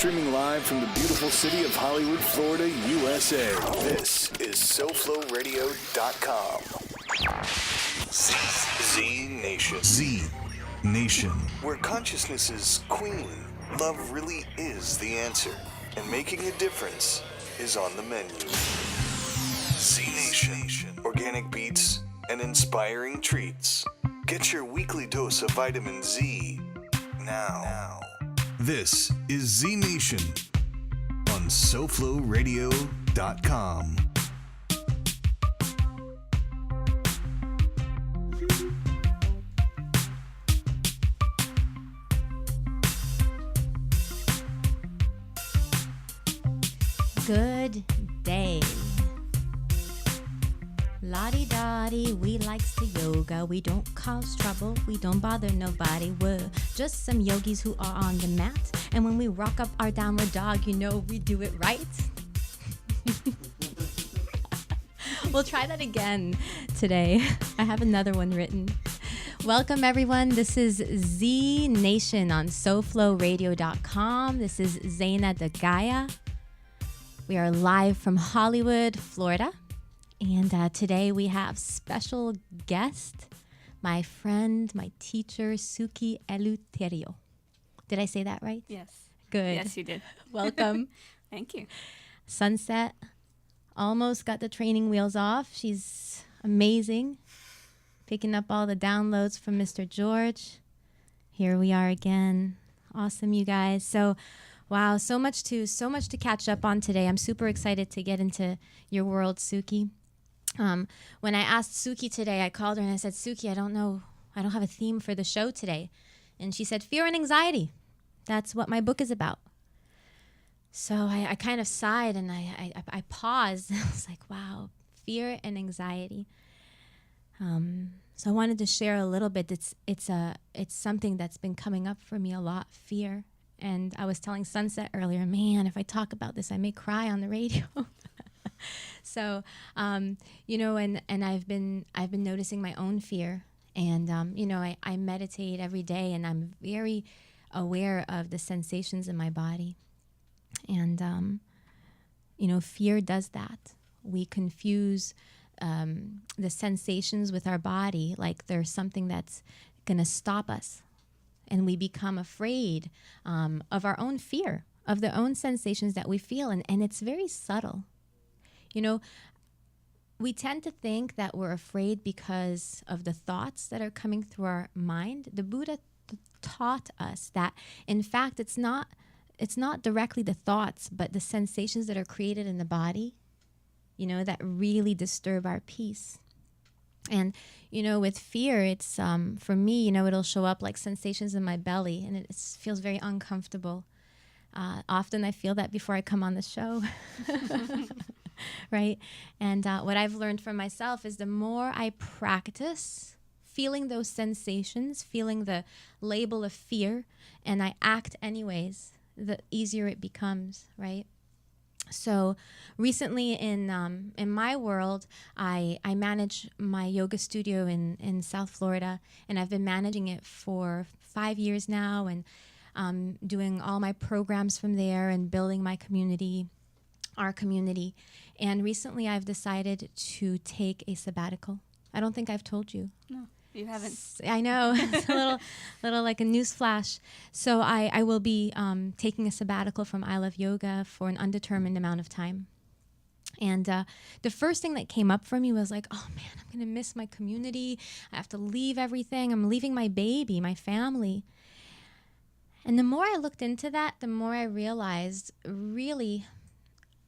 Streaming live from the beautiful city of Hollywood, Florida, USA. This is SoFloRadio.com. ZNation. ZNation. Where consciousness is queen, love really is the answer. And making a difference is on the menu. ZNation. Organic beats and inspiring treats. Get your weekly dose of vitamin Z now. This is ZNation on SoFloRadio.com. Good day. Lottie-dottie, we likes to yoga. We don't cause trouble, we don't bother nobody. We're just some yogis who are on the mat. And when we rock up our downward dog, you know we do it right. We'll try that again today. I have another one written. Welcome everyone. This is ZNation on SoFloRadio.com. This is Zayna de Gaia. We are live from Hollywood, Florida. And today we have special guest, my friend, my teacher, Suki Eleuterio. Did I say that right? Yes. Good. Yes, you did. Welcome. Thank you. Sunset. Almost got the training wheels off. She's amazing. Picking up all the downloads from Mr. George. Here we are again. Awesome, you guys. So, wow, so much to catch up on today. I'm super excited to get into your world, Suki. When I asked Sookie today, I called her and I said, Sookie, I don't have a theme for the show today. And she said, fear and anxiety. That's what my book is about. So I kind of sighed and I paused. I was like, wow, fear and anxiety. So I wanted to share a little bit. It's something that's been coming up for me a lot, fear. And I was telling Sunset earlier, man, if I talk about this, I may cry on the radio. So, and I've been noticing my own fear, and I meditate every day, and I'm very aware of the sensations in my body, and fear does that. We confuse the sensations with our body, like there's something that's gonna stop us, and we become afraid of our own fear, of the own sensations that we feel, and it's very subtle. We tend to think that we're afraid because of the thoughts that are coming through our mind. The Buddha taught us that, in fact, it's not directly the thoughts, but the sensations that are created in the body, that really disturb our peace. And, with fear, it's, for me, it'll show up like sensations in my belly, and it feels very uncomfortable. Often I feel that before I come on the show. Right? And what I've learned from myself is the more I practice feeling those sensations, feeling the label of fear, and I act anyways, the easier it becomes, right? So recently in my world, I manage my yoga studio in South Florida, and I've been managing it for 5 years now, and doing all my programs from there and building my community, our community. And recently I've decided to take a sabbatical. I don't think I've told you. No, you haven't. I know. It's a little like a news flash. So I will be taking a sabbatical from I Love Yoga for an undetermined amount of time. And the first thing that came up for me was like, oh man, I'm going to miss my community. I have to leave everything. I'm leaving my baby, my family. And the more I looked into that, the more I realized really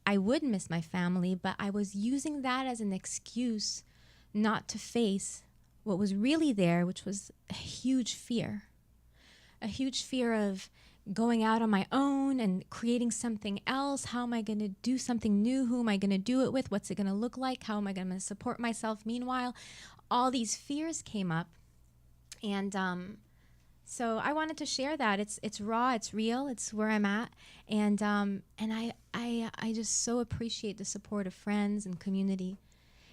I would miss my family, but I was using that as an excuse not to face what was really there, which was a huge fear of going out on my own and creating something else. How am I going to do something new? Who am I going to do it with? What's it going to look like? How am I going to support myself? Meanwhile, all these fears came up, and so I wanted to share that. It's raw, it's real, it's where I'm at, and I just so appreciate the support of friends and community.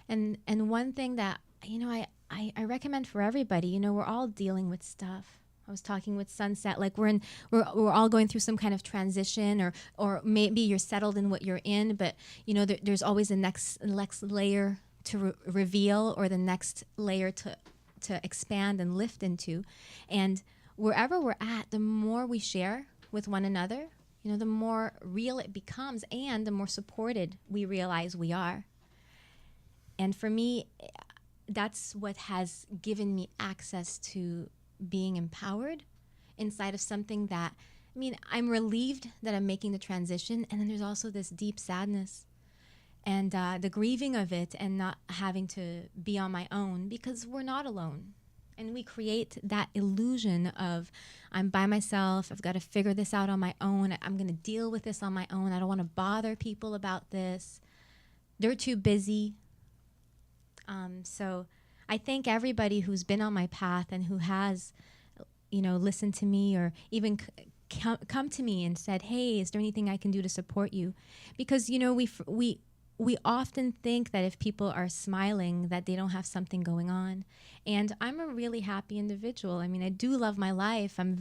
And one thing that I recommend for everybody, we're all dealing with stuff. was talking with Sunset, like we're all going through some kind of transition, or maybe you're settled in what you're in, but you know there's always a next layer to reveal, or the next layer to expand and lift into. And wherever we're at, the more we share with one another, you know, the more real it becomes, and the more supported we realize we are. And for me, that's what has given me access to being empowered inside of something that, I mean, I'm relieved that I'm making the transition, and then there's also this deep sadness and the grieving of it, and not having to be on my own, because we're not alone. And we create that illusion of, I'm by myself, I've got to figure this out on my own, I'm going to deal with this on my own, I don't want to bother people about this, they're too busy. So I thank everybody who's been on my path and who has, you know, listened to me, or even come to me and said, hey, is there anything I can do to support you? Because, you know, we often think that if people are smiling, that they don't have something going on. And I'm a really happy individual. I mean, I do love my life. I'm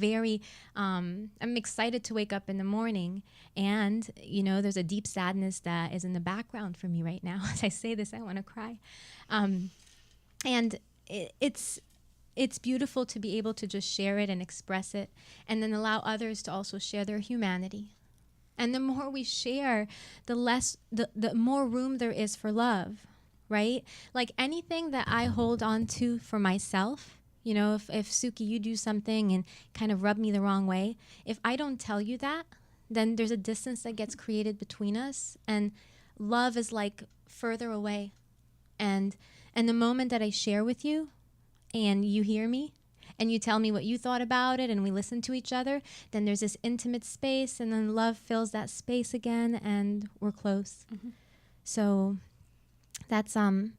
I'm excited to wake up in the morning. And, you know, there's a deep sadness that is in the background for me right now. As I say this, I want to cry. And it's beautiful to be able to just share it and express it, and then allow others to also share their humanity. And the more we share, the more room there is for love, right? Like anything that I hold on to for myself, you know, if Sookie, you do something and kind of rub me the wrong way, if I don't tell you that, then there's a distance that gets created between us, and love is like further away. And the moment that I share with you and you hear me, and you tell me what you thought about it, and we listen to each other, then there's this intimate space, and then love fills that space again, and we're close. Mm-hmm. So that's my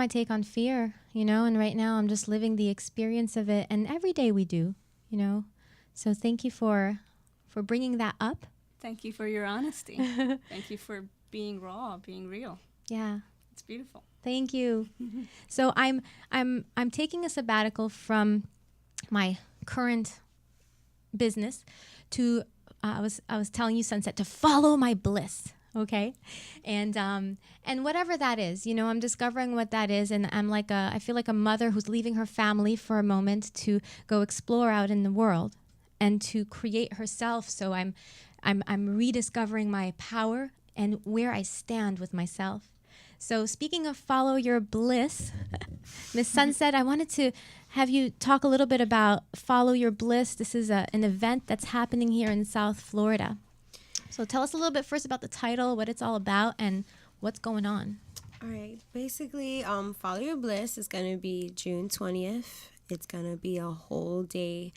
take on fear, you know, and right now I'm just living the experience of it, and every day we do, you know. So thank you for bringing that up. Thank you for your honesty. Thank you for being raw, being real. Yeah. It's beautiful. Thank you. So I'm taking a sabbatical from my current business to I was telling you, Sunset, to follow my bliss. Okay, and whatever that is, you know, I'm discovering what that is, and I feel like a mother who's leaving her family for a moment to go explore out in the world and to create herself. So I'm rediscovering my power and where I stand with myself. So speaking of follow your bliss, Miss Sunset, I wanted to have you talk a little bit about Follow Your Bliss. This is an event that's happening here in South Florida. So tell us a little bit first about the title, what it's all about, and what's going on. All right. Basically, Follow Your Bliss is going to be June 20th. It's going to be a whole day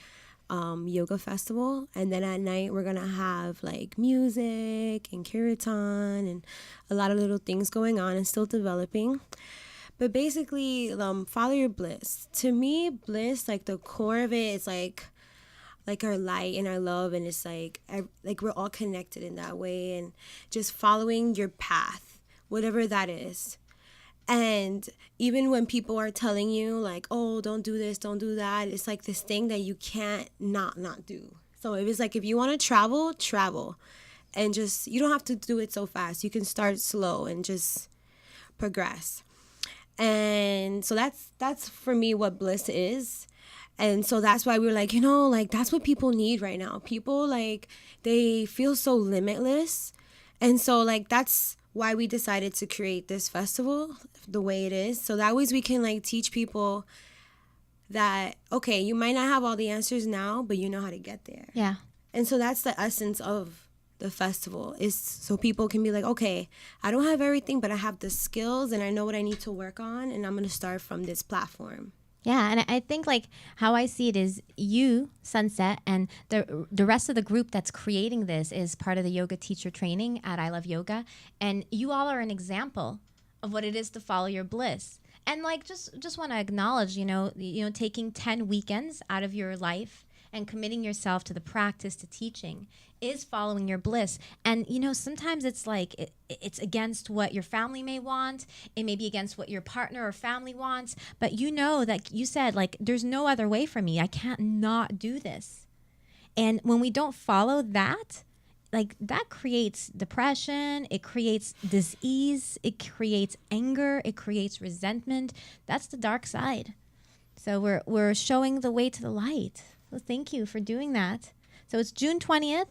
yoga festival, and then at night we're gonna have like music and kirtan and a lot of little things going on and still developing. But basically, follow your bliss. To me, bliss, like the core of it is like our light and our love, and it's like we're all connected in that way, and just following your path, whatever that is. And even when people are telling you like, oh, don't do this, don't do that, it's like this thing that you can't not do. So if it's like, if you want to travel, and just, you don't have to do it so fast. You can start slow and just progress. And so that's for me what bliss is. And so that's why we're like, you know, like that's what people need right now. People, like, they feel so limitless. And so like that's why we decided to create this festival the way it is, so that way we can like teach people that, okay, you might not have all the answers now, but you know how to get there. Yeah. And so that's the essence of the festival, is so people can be like, okay, I don't have everything, but I have the skills and I know what I need to work on, and I'm going to start from this platform. Yeah, and I think like how I see it is you, Sunset, and the rest of the group that's creating this is part of the yoga teacher training at I Love Yoga, and you all are an example of what it is to follow your bliss. And like just want to acknowledge, you know, taking 10 weekends out of your life and committing yourself to the practice, to teaching, is following your bliss. And, you know, sometimes it's like it's against what your family may want. It may be against what your partner or family wants. But you know that you said, like, there's no other way for me. I can't not do this. And when we don't follow that, like, that creates depression, it creates dis-ease, it creates anger, it creates resentment. That's the dark side. So we're showing the way to the light. Well, thank you for doing that. So it's June 20th.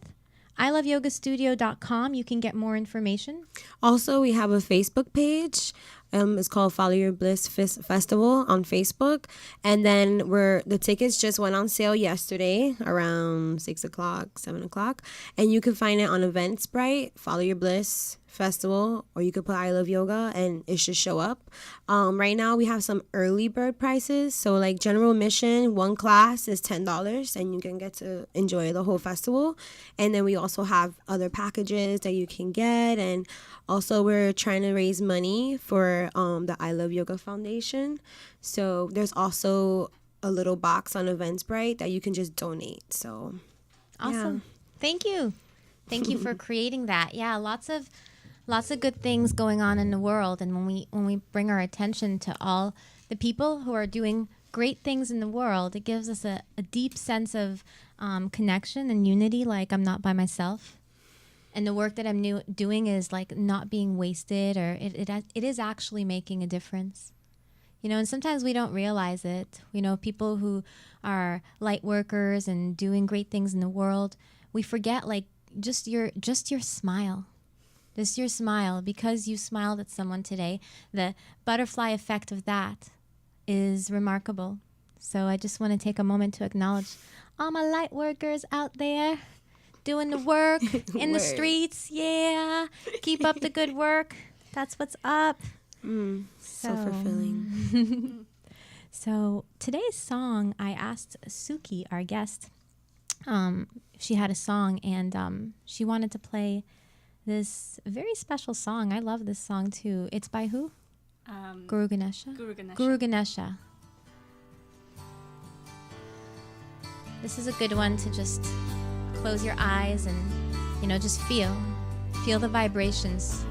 iloveyogastudio.com. You can get more information. Also, we have a Facebook page. It's called Follow Your Bliss Festival on Facebook. And then the tickets just went on sale yesterday around 6 o'clock, 7 o'clock. And you can find it on Eventbrite, Follow Your Bliss Festival, or you could put I Love Yoga and it should show up. Right now we have some early bird prices. So like general admission, one class is $10 and you can get to enjoy the whole festival. And then we also have other packages that you can get. And also we're trying to raise money for the I Love Yoga Foundation. So there's also a little box on Eventbrite that you can just donate. So awesome. Yeah. Thank you. Thank you for creating that. Yeah, lots of good things going on in the world, and when we bring our attention to all the people who are doing great things in the world, it gives us a deep sense of connection and unity, like I'm not by myself. And the work that I'm doing is like not being wasted, or it is actually making a difference. You know, and sometimes we don't realize it. You know, people who are light workers and doing great things in the world, we forget, like, just your smile. Just your smile. Because you smiled at someone today, the butterfly effect of that is remarkable. So I just want to take a moment to acknowledge all my light workers out there doing the work in the streets. Yeah. Keep up the good work. That's what's up. So fulfilling. So today's song, I asked Sookie, our guest, if she had a song, and she wanted to play this very special song. I love this song too. It's by who? Guru Ganesha? Guru Ganesha. This is a good one to just close your eyes and, you know, just feel the vibrations.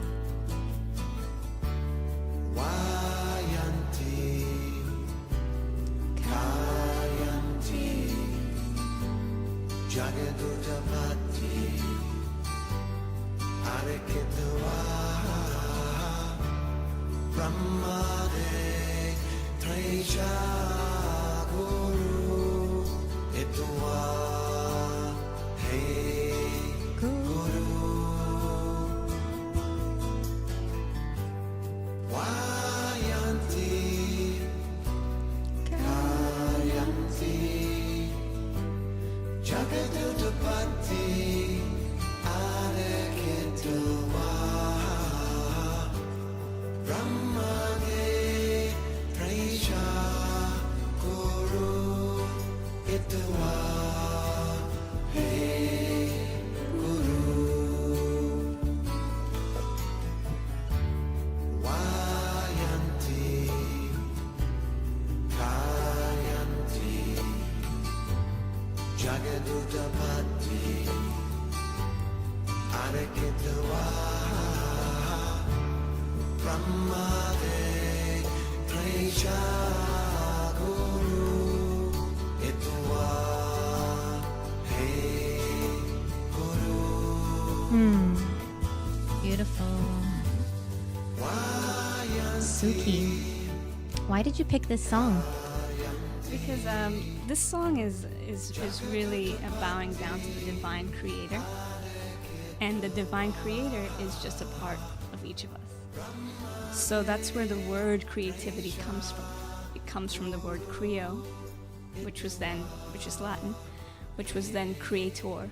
Beautiful. Sookie, why did you pick this song? Because this song is really a bowing down to the divine creator. And the divine creator is just a part of each of us. So that's where the word creativity comes from. It comes from the word creo, which is Latin, which was then creator.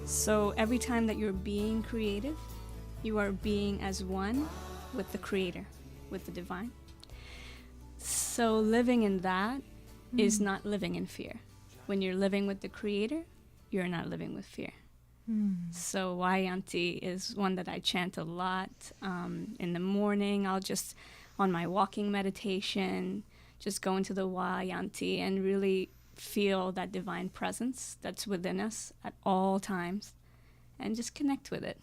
So every time that you're being creative, you are being as one with the creator, with the divine. So living in that is not living in fear. When you're living with the creator, you're not living with fear. So Wayanti is one that I chant a lot. In the morning, I'll just, on my walking meditation, just go into the Wayanti and really feel that divine presence that's within us at all times and just connect with it.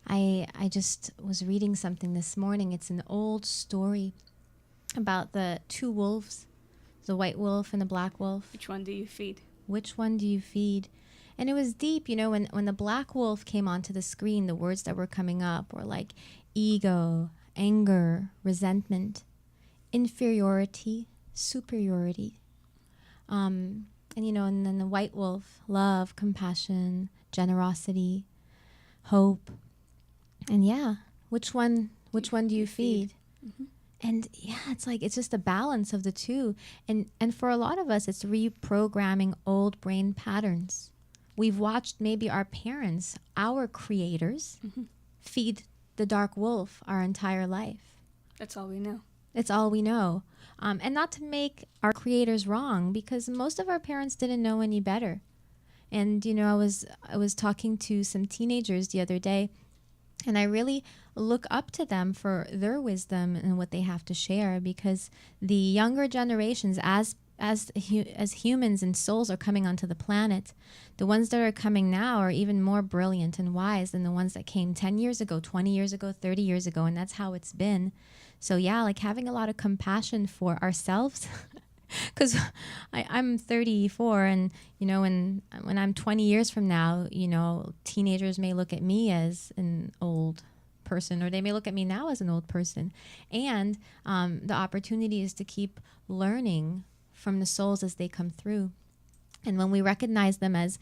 I just was reading something this morning. It's an old story about the two wolves, the white wolf and the black wolf. Which one do you feed? Which one do you feed? And it was deep, you know, when the black wolf came onto the screen, the words that were coming up were like ego, anger, resentment, inferiority, superiority. And, you know, and then the white wolf, love, compassion, generosity, hope. And yeah, which one do you feed? And yeah, it's like, it's just a balance of the two. And for a lot of us, it's reprogramming old brain patterns. We've watched maybe our parents, our creators, feed the dark wolf our entire life. That's all we know. It's all we know. And not to make our creators wrong, because most of our parents didn't know any better. And, you know, I was talking to some teenagers the other day, and I really look up to them for their wisdom and what they have to share, because the younger generations, as humans and souls are coming onto the planet, the ones that are coming now are even more brilliant and wise than the ones that came 10 years ago, 20 years ago, 30 years ago, and that's how it's been. So yeah, like having a lot of compassion for ourselves, because I'm 34, and you know, when I'm 20 years from now, you know, teenagers may look at me as an old person, or they may look at me now as an old person. And the opportunity is to keep learning from the souls as they come through. And when we recognize them as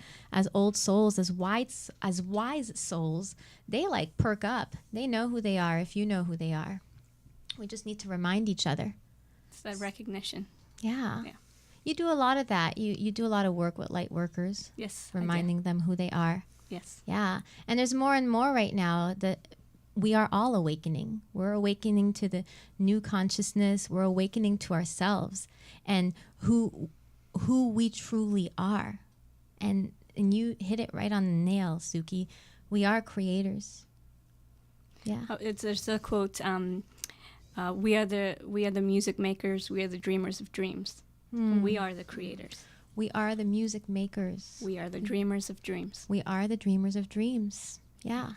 old souls, as wise souls, they like perk up. They know who they are if you know who they are. We just need to remind each other. It's that recognition. Yeah. You do a lot of that. You do a lot of work with light workers. Yes. Reminding them who they are. Yes. Yeah. And there's more and more right now that we are all awakening. We're awakening to the new consciousness. We're awakening to ourselves and who we truly are. And you hit it right on the nail, Sookie. We are creators. Yeah. There's a quote, we are the music makers, we are the dreamers of dreams. We are the creators. We are the music makers. We are the dreamers of dreams. We are the dreamers of dreams. Yeah.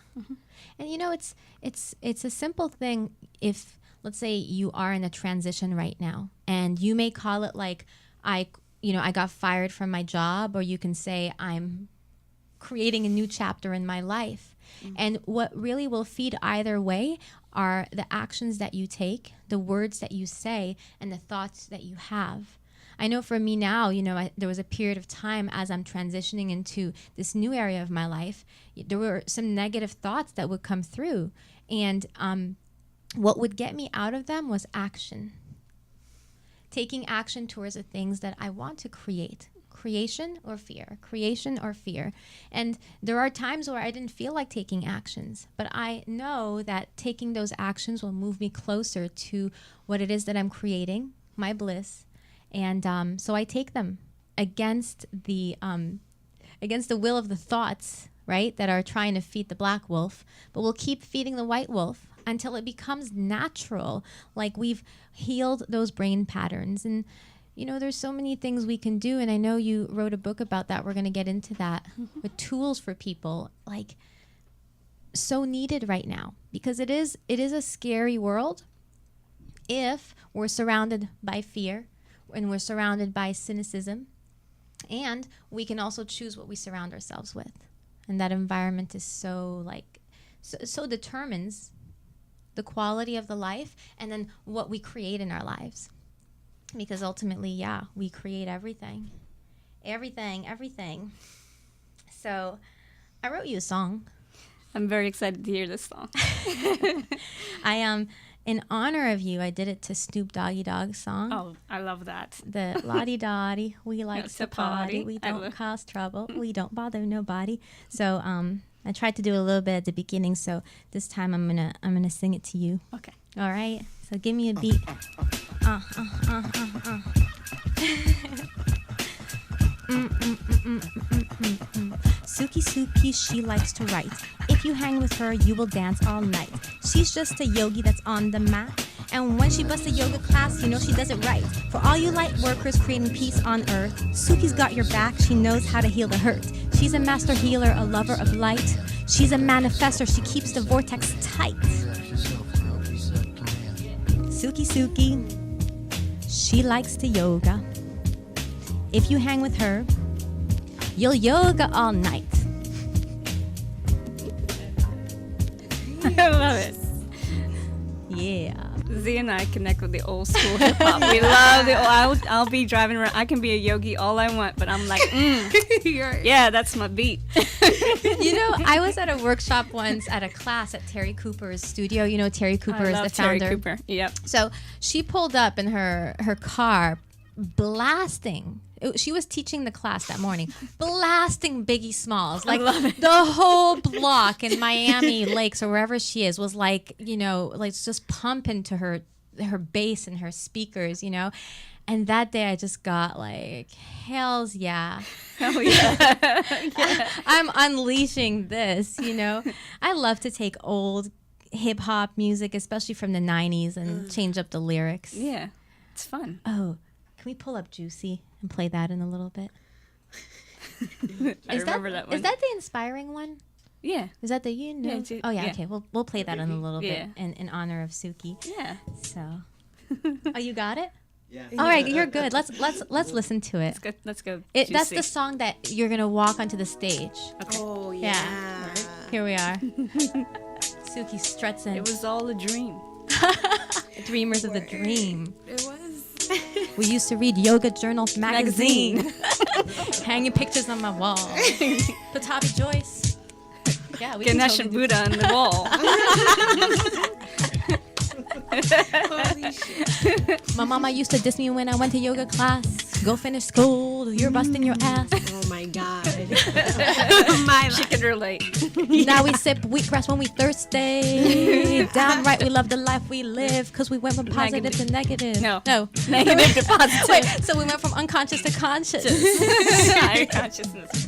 And you know, it's a simple thing. If, let's say, you are in a transition right now, and you may call it like, I got fired from my job, or you can say I'm creating a new chapter in my life. And what really will feed either way are the actions that you take, the words that you say, and the thoughts that you have. I know for me now, you know, there was a period of time as I'm transitioning into this new area of my life, there were some negative thoughts that would come through. And what would get me out of them was action. Taking action towards the things that I want to create. Creation or fear. Creation or fear. And there are times where I didn't feel like taking actions, but I know that taking those actions will move me closer to what it is that I'm creating, my bliss. And so I take them against the will of the thoughts, right, that are trying to feed the black wolf, but we'll keep feeding the white wolf until it becomes natural, like we've healed those brain patterns. And you know, there's so many things we can do, and I know you wrote a book about that. We're going to get into that with tools for people, like so needed right now, because it is a scary world if we're surrounded by fear and we're surrounded by cynicism, and we can also choose what we surround ourselves with. And that environment is so determines the quality of the life and then what we create in our lives. Because ultimately, yeah, we create everything. Everything. So I wrote you a song. I'm very excited to hear this song. In honor of you, I did it to Snoop Doggy Dogg's song. Oh, I love that. The Lottie Dottie, we like to party. We I don't love- cause trouble. We don't bother nobody. So I tried to do a little bit at the beginning. So this time I'm gonna sing it to you. Okay. All right. So give me a beat. Sookie, she likes to write. If you hang with her, you will dance all night. She's just a yogi that's on the mat. And when she busts a yoga class, you know she does it right. For all you light workers creating peace on earth, Sookie's got your back, she knows how to heal the hurt. She's a master healer, a lover of light. She's a manifester, she keeps the vortex tight. Sookie, she likes to yoga. If you hang with her, you'll yoga all night. I love it. Yeah. Z and I connect with the old school hip hop. We love the old. I'll be driving around. I can be a yogi all I want, but I'm like, yeah, that's my beat. You know, I was at a workshop once at a class at Terry Cooper's studio. You know, Terry Cooper is the founder. Terry Cooper. Yep. So she pulled up in her car, blasting. She was teaching the class that morning, blasting Biggie Smalls. Like the whole block in Miami Lakes or wherever she is was like, you know, like just pumping to her bass and her speakers, you know. And that day I just got like, hells yeah. Oh yeah. Yeah. I'm unleashing this, you know. I love to take old hip hop music, especially from the 90s, and change up the lyrics. Yeah, it's fun. Oh, can we pull up Juicy and play that in a little bit? I remember that one. Is that the inspiring one? Yeah. Is that the you know? Yeah, oh yeah, yeah. okay. We'll play that in a little Yeah. bit in honor of Sookie. Yeah. So, oh, you got it? Yeah. All right, you're good. Let's listen to it. Let's go. That's Juicy. the song that you're gonna walk onto the stage. Okay. Oh Yeah. Here we are. Sookie struts in. It was all a dream. Dreamers of the dream. It was. We used to read Yoga Journal magazine. Hanging pictures on my wall. Patabi Joyce. Yeah, we Ganesh can and totally do Buddha on the wall. Holy shit. My mama used to diss me when I went to yoga class. Go finish school, you're busting your ass. Oh my god. She can relate. Now we sip wheatgrass when we thirsty. Downright we love the life we live, cause we went from positive to negative. No. No. Negative to positive. Wait, so we went from unconscious to conscious. Higher consciousness.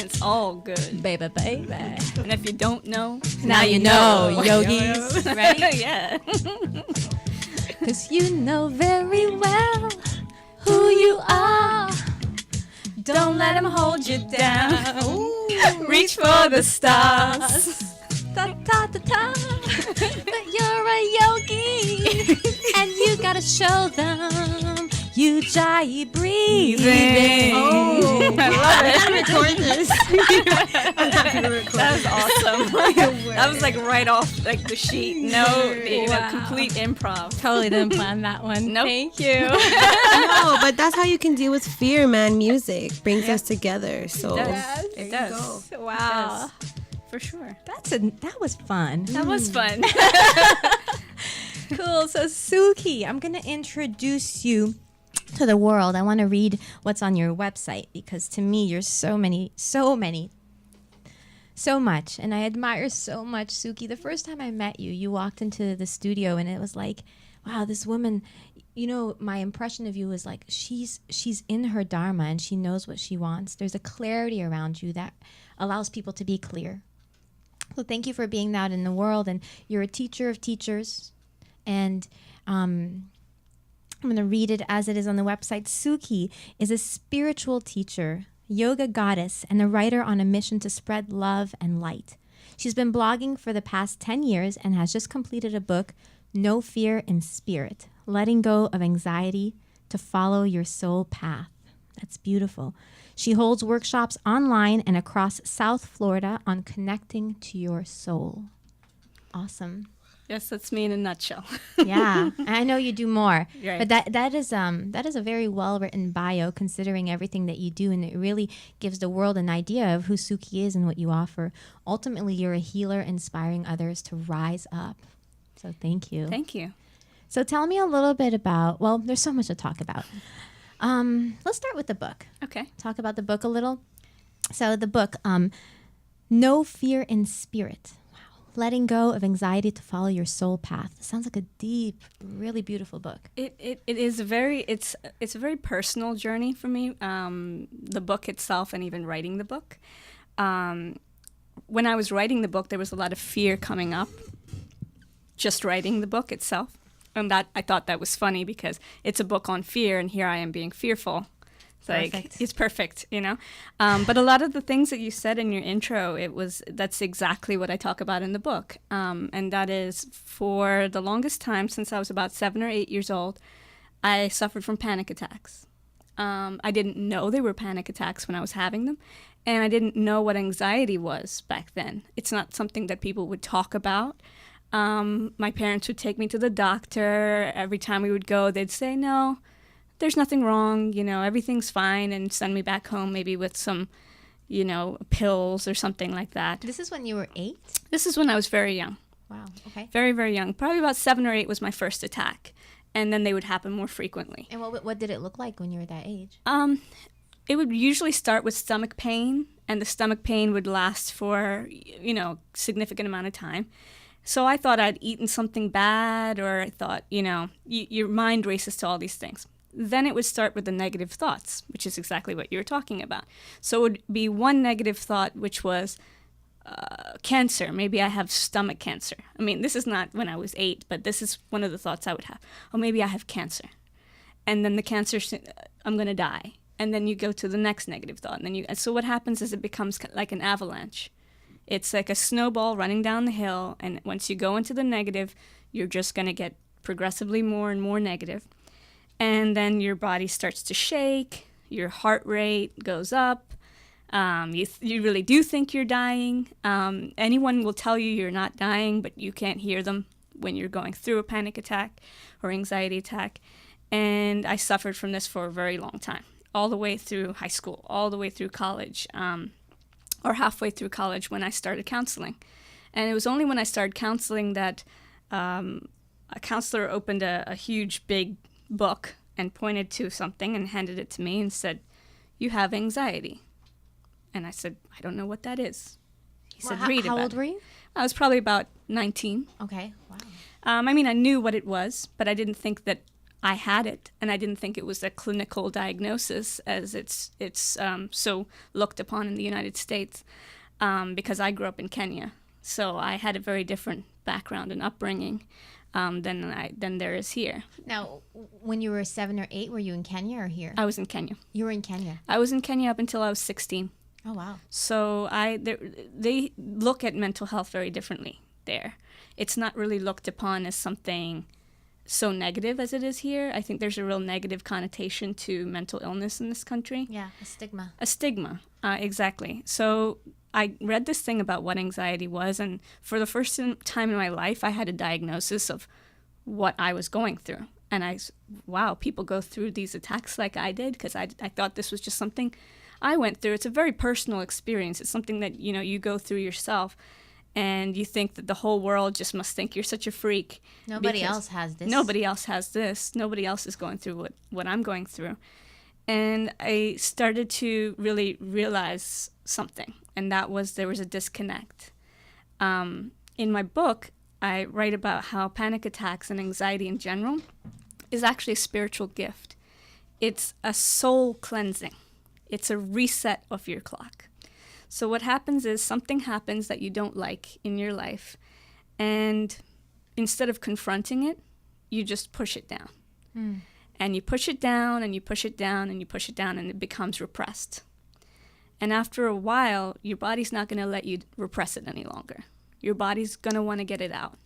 It's all good. Baby. And if you don't know, Now you know, yogis. Ready? Yeah. Cause you know very well who you are. Don't let them hold you down. Reach for the stars. Da, da, da, da. But you're a yogi, and you gotta show them you jai breathing. Oh, I love it. Record this. That was awesome. That was like right off like the sheet. No, complete improv. Totally didn't plan that one. Nope. Thank you. No, but that's how you can deal with fear, man. Music brings us together. So It does. Wow. For sure. That was fun. That was fun. Cool. So Sookie, I'm gonna introduce you to the world. I want to read what's on your website because to me you're so much, and I admire so much, Sookie. The first time I met you, you walked into the studio and it was like, wow, this woman, you know, my impression of you was like she's in her dharma and she knows what she wants. There's a clarity around you that allows people to be clear. So thank you for being out in the world, and you're a teacher of teachers, and I'm going to read it as it is on the website. Sookie is a spiritual teacher, yoga goddess, and a writer on a mission to spread love and light. She's been blogging for the past 10 years and has just completed a book, No Fear in Spirit, Letting Go of Anxiety to Follow Your Soul Path. That's beautiful. She holds workshops online and across South Florida on connecting to your soul. Awesome. Yes, that's me in a nutshell. Yeah, and I know you do more, Right. but that is a very well written bio considering everything that you do, and it really gives the world an idea of who Sookie is and what you offer. Ultimately, you're a healer, inspiring others to rise up. So thank you. Thank you. So tell me a little bit about. Well, there's so much to talk about. Let's start with the book. Okay. Talk about the book a little. So the book, No Fear in Spirit. Letting go of anxiety to follow your soul path. It sounds like a deep, really beautiful book. It is a very personal journey for me. The book itself and even writing the book. When I was writing the book, there was a lot of fear coming up. just writing the book itself. And that I thought that was funny because it's a book on fear, and here I am being fearful. It's Perfect. it's perfect, you know. But a lot of the things that you said in your intro, that's exactly what I talk about in the book. And that is, for the longest time, since I was about 7 or 8 years old, I suffered from panic attacks. I didn't know they were panic attacks when I was having them, and I didn't know what anxiety was back then. It's not something that people would talk about. My parents would take me to the doctor. Every time we would go, they'd say, no, there's nothing wrong, you know, everything's fine, and send me back home maybe with some, you know, pills or something like that. This is when you were 8? This is when I was very young. Wow, okay. Very, very young. Probably about 7 or 8 was my first attack, and then they would happen more frequently. And what did it look like when you were that age? It would usually start with stomach pain, and the stomach pain would last for, you know, significant amount of time. So I thought I'd eaten something bad, or I thought, you know, your mind races to all these things. Then it would start with the negative thoughts, which is exactly what you were talking about. So it would be one negative thought, which was cancer. Maybe I have stomach cancer. I mean, this is not when I was 8, but this is one of the thoughts I would have. Oh, maybe I have cancer. And then the cancer, I'm going to die. And then you go to the next negative thought. And so what happens is it becomes like an avalanche. It's like a snowball running down the hill. And once you go into the negative, you're just going to get progressively more and more negative. And then your body starts to shake. Your heart rate goes up. You really do think you're dying. Anyone will tell you you're not dying, but you can't hear them when you're going through a panic attack or anxiety attack. And I suffered from this for a very long time, all the way through high school, all the way through college, or halfway through college when I started counseling. And it was only when I started counseling that a counselor opened a huge, big book and pointed to something and handed it to me and said, "You have anxiety." And I said, "I don't know what that is." He said, "Read about it." How old were you? I was probably about 19. Okay, wow. I mean, I knew what it was, but I didn't think that I had it, and I didn't think it was a clinical diagnosis as it's so looked upon in the United States, because I grew up in Kenya. So I had a very different background and upbringing than there is here. Now, when you were 7 or 8, were you in Kenya or here? I was in Kenya. You were in Kenya. I was in Kenya up until I was 16. Oh, wow. So they look at mental health very differently there. It's not really looked upon as something so negative as it is here. I think there's a real negative connotation to mental illness in this country. Yeah, a stigma. A stigma, exactly. So I read this thing about what anxiety was, and for the first time in my life, I had a diagnosis of what I was going through. And wow, people go through these attacks like I did, because I thought this was just something I went through. It's a very personal experience. It's something that, you know, you go through yourself, and you think that the whole world just must think you're such a freak. Nobody else has this. Nobody else has this. Nobody else is going through what I'm going through. And I started to really realize something, and that was there was a disconnect. In my book, I write about how panic attacks and anxiety in general is actually a spiritual gift. It's a soul cleansing. It's a reset of your clock. So what happens is something happens that you don't like in your life, and instead of confronting it, you just push it down. And you push it down, and you push it down, and you push it down, and it becomes repressed. And after a while, your body's not going to let you repress it any longer. Your body's going to want to get it out.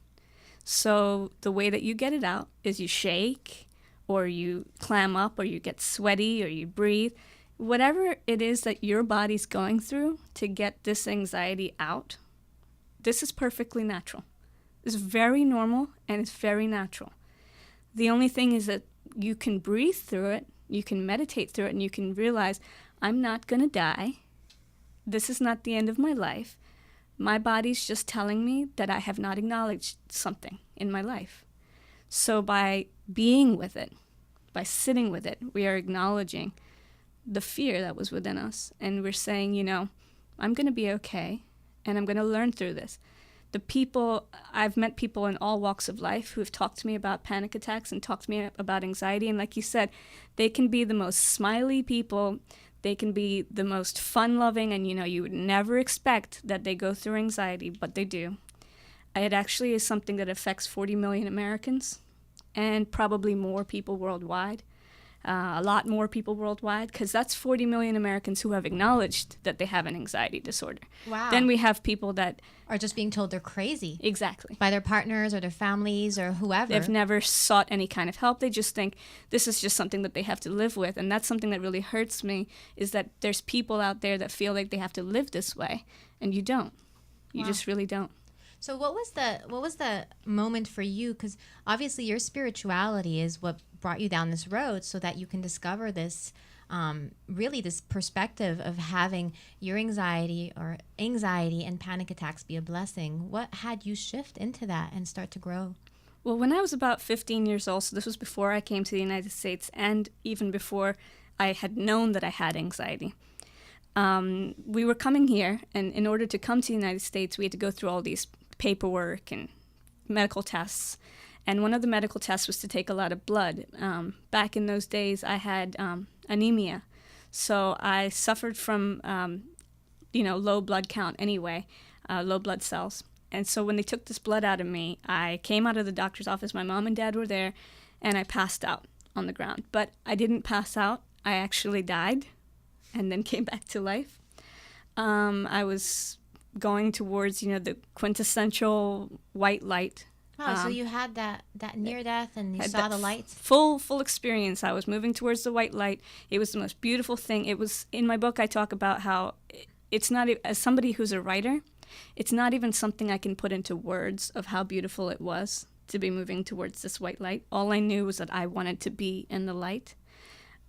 So the way that you get it out is you shake, or you clam up, or you get sweaty, or you breathe. Whatever it is that your body's going through to get this anxiety out, this is perfectly natural. It's very normal, and it's very natural. The only thing is that you can breathe through it, you can meditate through it, and you can realize, I'm not going to die. This is not the end of my life. My body's just telling me that I have not acknowledged something in my life. So by being with it, by sitting with it, we are acknowledging the fear that was within us. And we're saying, you know, I'm going to be okay, and I'm going to learn through this. I've met people in all walks of life who have talked to me about panic attacks and talked to me about anxiety. And like you said, they can be the most smiley people. They can be the most fun-loving, and, you know, you would never expect that they go through anxiety, but they do. It actually is something that affects 40 million Americans and probably more people worldwide. A lot more people worldwide, because that's 40 million Americans who have acknowledged that they have an anxiety disorder. Wow. Then we have people that... Are just being told they're crazy. Exactly. By their partners or their families or whoever. They've never sought any kind of help. They just think this is just something that they have to live with. And that's something that really hurts me, is that there's people out there that feel like they have to live this way. And you don't. You just really don't. So what was the moment for you? Because obviously your spirituality is what brought you down this road, so that you can discover this, really this perspective of having your anxiety and panic attacks be a blessing. What had you shift into that and start to grow? Well, when I was about 15 years old, so this was before I came to the United States and even before I had known that I had anxiety. We were coming here, and in order to come to the United States, we had to go through all these paperwork and medical tests. And one of the medical tests was to take a lot of blood. Back in those days, I had anemia. So I suffered from, low blood count anyway, low blood cells. And so when they took this blood out of me, I came out of the doctor's office. My mom and dad were there, and I passed out on the ground. But I didn't pass out. I actually died and then came back to life. I was going towards, the quintessential white light. Wow, so you had that near death and you saw the lights? Full experience. I was moving towards the white light. It was the most beautiful thing. It was, in my book, I talk about how it's not, as somebody who's a writer, it's not even something I can put into words of how beautiful it was to be moving towards this white light. All I knew was that I wanted to be in the light.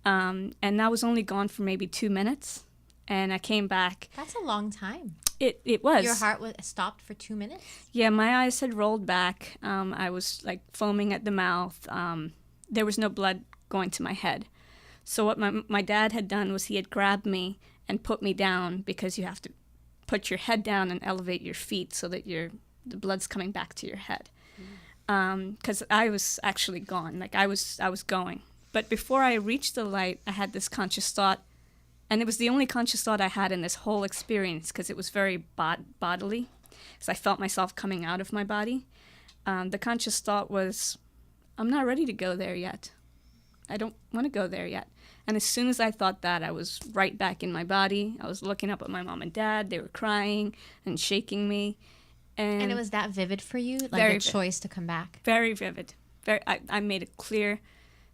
And that was only gone for maybe 2 minutes. And I came back. That's a long time. It was. Your heart was stopped for 2 minutes? Yeah, my eyes had rolled back. I was like foaming at the mouth. There was no blood going to my head. So what my dad had done was he had grabbed me and put me down, because you have to put your head down and elevate your feet so that the blood's coming back to your head. Because I was actually gone. Like I was going. But before I reached the light, I had this conscious thought. And it was the only conscious thought I had in this whole experience, because it was very bodily, because I felt myself coming out of my body. The conscious thought was, I'm not ready to go there yet. I don't want to go there yet. And as soon as I thought that, I was right back in my body. I was looking up at my mom and dad. They were crying and shaking me. And it was that vivid for you? Like very the choice to come back? Very vivid. I made a clear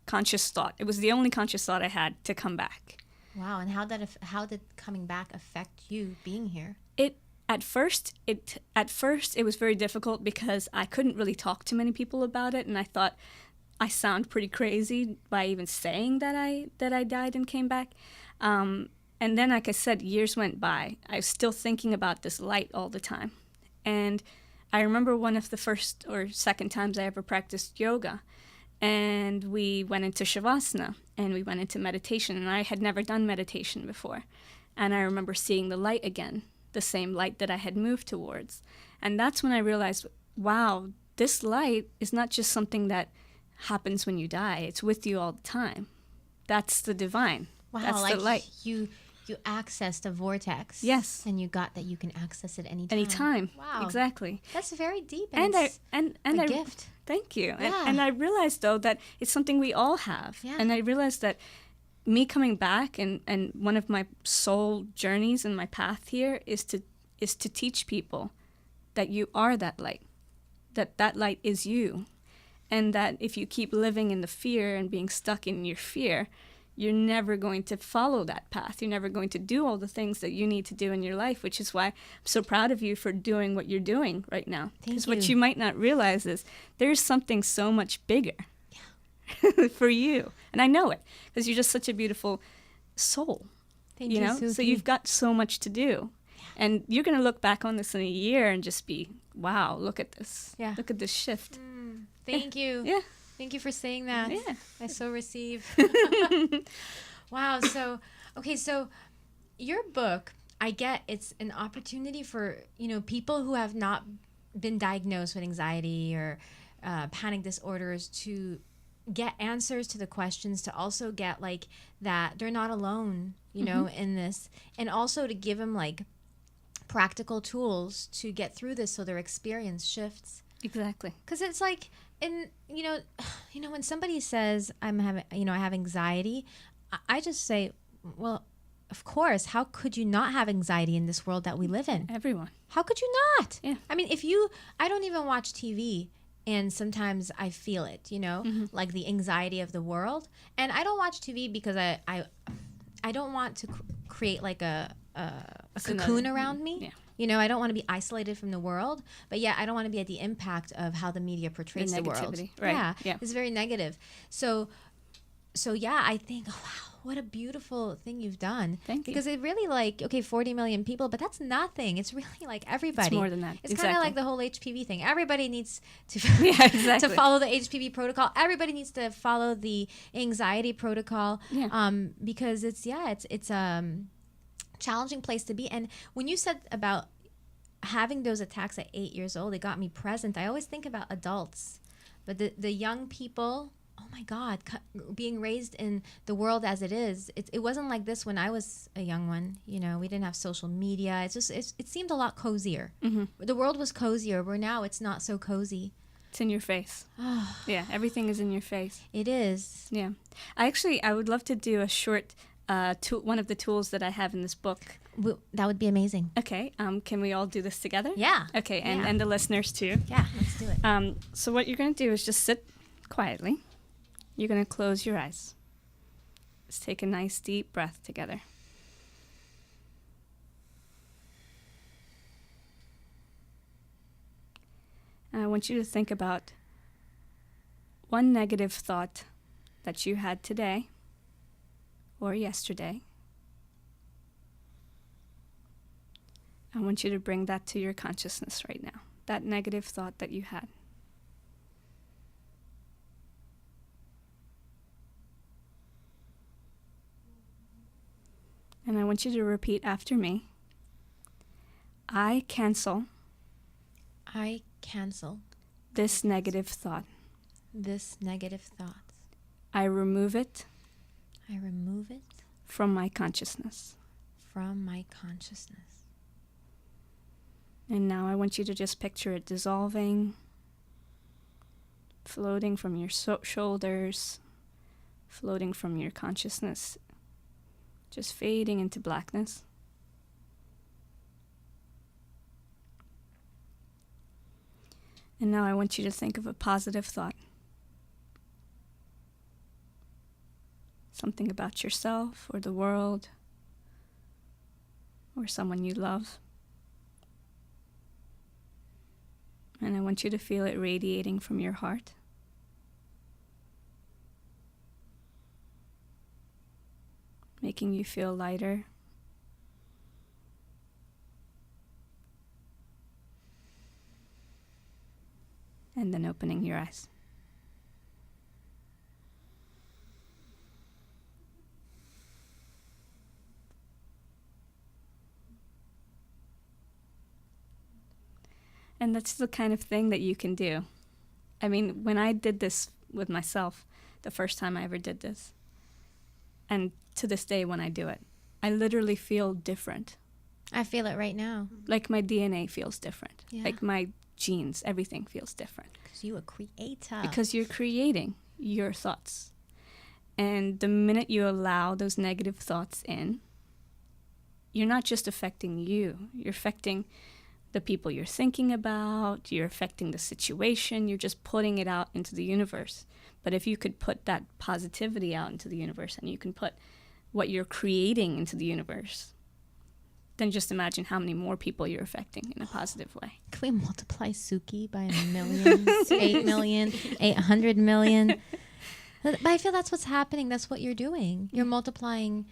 conscious thought. It was the only conscious thought I had to come back. Wow, and how did coming back affect you being here? At first it was very difficult, because I couldn't really talk to many people about it, and I thought I sound pretty crazy by even saying that I died and came back. And then, like I said, years went by. I was still thinking about this light all the time. And I remember one of the first or second times I ever practiced yoga. And we went into Shavasana, and we went into meditation, and I had never done meditation before. And I remember seeing the light again, the same light that I had moved towards. And that's when I realized, wow, this light is not just something that happens when you die. It's with you all the time. That's the divine. Wow, that's like the light. You accessed a vortex. Yes. And you got that you can access it anytime. Anytime. Wow. Exactly. That's very deep. And it's a I gift. Thank you. Yeah. And I realized, though, that it's something we all have. Yeah. And I realized that me coming back and one of my soul journeys and my path here is to teach people that you are that light, that light is you, and that if you keep living in the fear and being stuck in your fear, you're never going to follow that path. You're never going to do all the things that you need to do in your life, which is why I'm so proud of you for doing what you're doing right now. Because what you might not realize is there's something so much bigger for you. And I know it, because you're just such a beautiful soul. Thank you, Sookie. So you've got so much to do. Yeah. And you're going to look back on this in a year and just be, wow, look at this. Yeah. Look at this shift. Thank you. Yeah. Thank you for saying that. Yeah. I so receive. Wow. So your book, I get it's an opportunity for, people who have not been diagnosed with anxiety or panic disorders to get answers to the questions, to also get like that they're not alone, in this, and also to give them like practical tools to get through this so their experience shifts. Exactly. Because it's like, when somebody says I have anxiety, I just say, well, of course, how could you not have anxiety in this world that we live in? Everyone. How could you not? Yeah. I mean, I don't even watch TV, and sometimes I feel it, like the anxiety of the world. And I don't watch TV because I don't want to create like a cocoon around me. Yeah. I don't want to be isolated from the world, but yeah, I don't want to be at the impact of how the media portrays the world. Right. Yeah, it's very negative. So yeah, I think, oh, wow, what a beautiful thing you've done. Thank you. Because it really 40 million people, but that's nothing. It's really like everybody. It's more than that. It's kind of like the whole HPV thing. Everybody needs to exactly. to follow the HPV protocol. Everybody needs to follow the anxiety protocol. Yeah. Because it's challenging place to be. And when you said about having those attacks at 8 years old, it got me present. I always think about adults, but the young people, oh my God, being raised in the world as it is, it wasn't like this when I was a young one. We didn't have social media. It seemed a lot cozier. Mm-hmm. The world was cozier, where now it's not so cozy. It's in your face. Yeah, everything is in your face. It is. Yeah. I would love to do a short one of the tools that I have in this book. That would be amazing. Okay. Can we all do this together? Yeah. Okay, and the listeners too. Yeah, let's do it. So what you're going to do is just sit quietly. You're going to close your eyes. Let's take a nice deep breath together. And I want you to think about one negative thought that you had today or yesterday. I want you to bring that to your consciousness right now, that negative thought that you had. And I want you to repeat after me. I cancel this negative thought. This negative thought. I remove it from my consciousness. And now I want you to just picture it dissolving, floating from your shoulders, floating from your consciousness, just fading into blackness. And now I want you to think of a positive thought. Something about yourself or the world or someone you love. And I want you to feel it radiating from your heart. Making you feel lighter. And then opening your eyes. And that's the kind of thing that you can do. I mean, when I did this with myself, the first time I ever did this, and to this day when I do it, I literally feel different. I feel it right now. Like my DNA feels different. Yeah. Like my genes, everything feels different. Because you a creator. Because you're creating your thoughts. And the minute you allow those negative thoughts in, you're not just affecting you, you're affecting the people you're thinking about, you're affecting the situation, you're just putting it out into the universe. But if you could put that positivity out into the universe and you can put what you're creating into the universe, then just imagine how many more people you're affecting in a positive way. Can we multiply Sookie by 1 million, 8 million, 800 million? But I feel that's what's happening. That's what you're doing. You're multiplying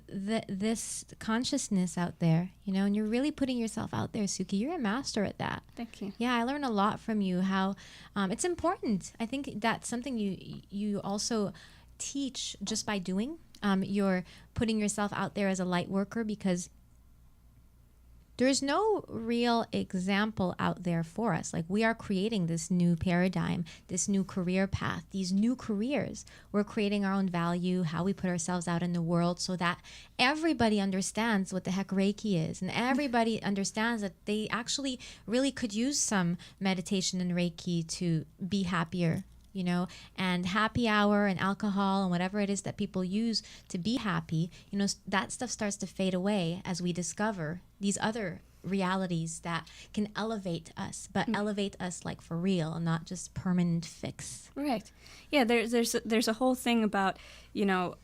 this consciousness out there, and you're really putting yourself out there, Sookie. You're a master at that. Thank you. Yeah, I learned a lot from you, how it's important. I think that's something you also teach just by doing. You're putting yourself out there as a light worker, because there's no real example out there for us. Like, we are creating this new paradigm, this new career path, these new careers. We're creating our own value, how we put ourselves out in the world, so that everybody understands what the heck Reiki is. And everybody understands that they actually really could use some meditation and Reiki to be happier. You know, and happy hour and alcohol and whatever it is that people use to be happy, you know, that stuff starts to fade away as we discover these other realities that can elevate us, but elevate us like for real and not just permanent fix. Right. Yeah, there's a whole thing about, you know,